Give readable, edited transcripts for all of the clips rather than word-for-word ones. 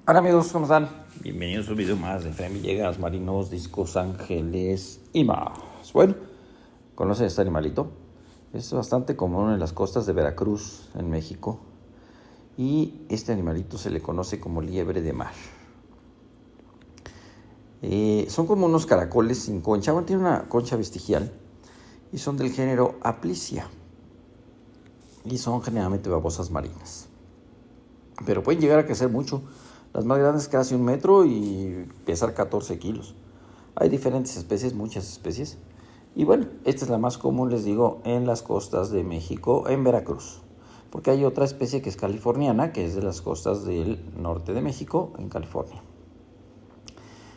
Hola amigos, ¿cómo están? Bienvenidos a un video más de Efraín Villegas, marinos, discos, ángeles y más. Bueno, ¿conocen este animalito? Es bastante común en las costas de Veracruz, en México. Y este animalito se le conoce como liebre de mar. Son como unos caracoles sin concha, bueno, tiene una concha vestigial. Y son del género Aplysia. Y son generalmente babosas marinas. Pero pueden llegar a crecer mucho. Las más grandes casi 1 metro y pesar 14 kilos. Hay diferentes especies, muchas especies. Y bueno, esta es la más común, les digo, en las costas de México, en Veracruz. Porque hay otra especie que es californiana, que es de las costas del norte de México, en California.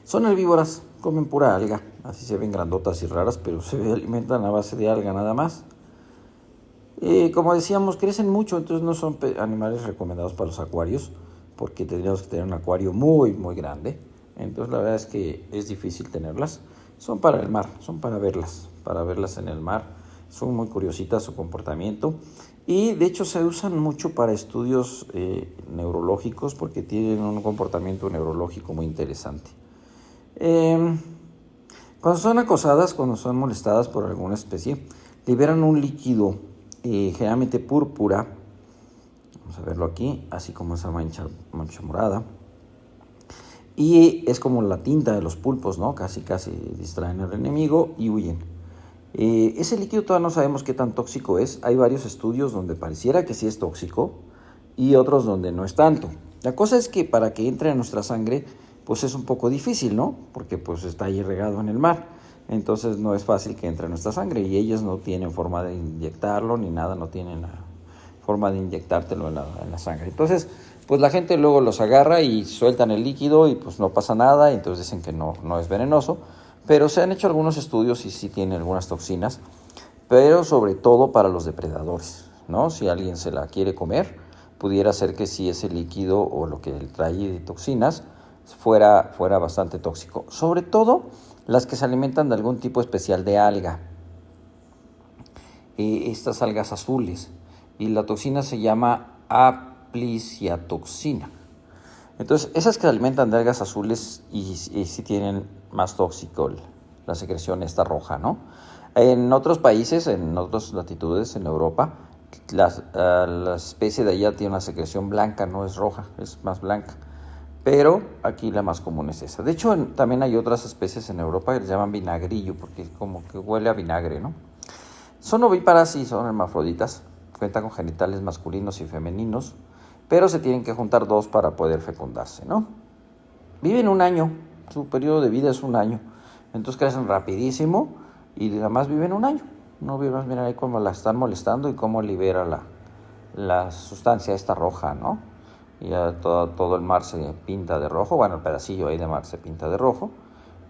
Son herbívoras, comen pura alga. Así se ven grandotas y raras, pero se alimentan a base de alga nada más. Como decíamos, crecen mucho, entonces no son animales recomendados para los acuarios, porque tendríamos que tener un acuario muy, muy grande. Entonces la verdad es que es difícil tenerlas. Son para el mar, son para verlas en el mar. Son muy curiositas su comportamiento. Y de hecho se usan mucho para estudios neurológicos, porque tienen un comportamiento neurológico muy interesante. Cuando son acosadas, cuando son molestadas por alguna especie, liberan un líquido generalmente púrpura. Vamos a verlo aquí, así como esa mancha morada. Y es como la tinta de los pulpos, ¿no? Casi distraen al enemigo y huyen. Ese líquido todavía no sabemos qué tan tóxico es. Hay varios estudios donde pareciera que sí es tóxico y otros donde no es tanto. La cosa es que para que entre a nuestra sangre, pues es un poco difícil, ¿no? Porque pues está ahí regado en el mar. Entonces no es fácil que entre a nuestra sangre y ellos no tienen forma de inyectarlo ni nada, no tienen forma de inyectártelo en la sangre. Entonces, pues la gente luego los agarra y sueltan el líquido y pues no pasa nada, y entonces dicen que no es venenoso, pero se han hecho algunos estudios y sí tiene algunas toxinas, pero sobre todo para los depredadores, ¿no? Si alguien se la quiere comer, pudiera ser que si ese líquido o lo que trae de toxinas fuera bastante tóxico, sobre todo las que se alimentan de algún tipo especial de alga, estas algas azules, y la toxina se llama apliciatoxina. Entonces, esas que se alimentan de algas azules y sí tienen más tóxico la secreción esta roja, ¿no? En otros países, en otras latitudes, en Europa, la especie de allá tiene una secreción blanca, no es roja, es más blanca. Pero aquí la más común es esa. De hecho, también hay otras especies en Europa que les llaman vinagrillo, porque como que huele a vinagre, ¿no? Son ovíparas y son hermafroditas. Cuentan con genitales masculinos y femeninos, pero se tienen que juntar dos para poder fecundarse, ¿no? Viven 1 año, su periodo de vida es 1 año. Entonces crecen rapidísimo y nada más viven 1 año. No vivas, miren ahí cómo la están molestando y cómo libera la sustancia esta roja, ¿no? Y ya todo el mar se pinta de rojo, bueno, el pedacillo ahí de mar se pinta de rojo,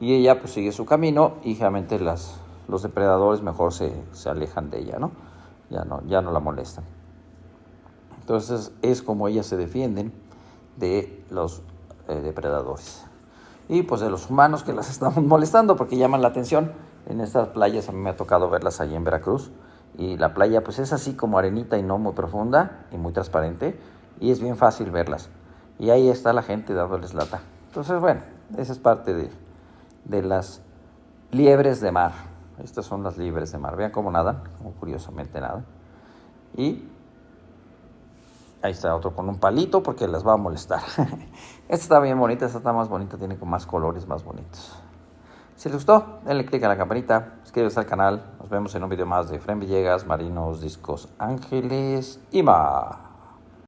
y ella pues sigue su camino y generalmente los depredadores mejor se alejan de ella, ¿no? Ya no la molestan. Entonces es como ellas se defienden de los depredadores. Y pues de los humanos que las estamos molestando porque llaman la atención. En estas playas a mí me ha tocado verlas allí en Veracruz. Y la playa pues es así como arenita y no muy profunda y muy transparente. Y es bien fácil verlas. Y ahí está la gente dándoles lata. Entonces bueno, esa es parte de las liebres de mar. Estas son las liebres de mar. Vean cómo nadan, como curiosamente nadan. Y ahí está otro con un palito porque las va a molestar. Esta está bien bonita, esta está más bonita, tiene con más colores más bonitos. Si les gustó, denle click a la campanita, suscríbanse al canal. Nos vemos en un video más de Efraín Villegas, marinos, discos, ángeles y más.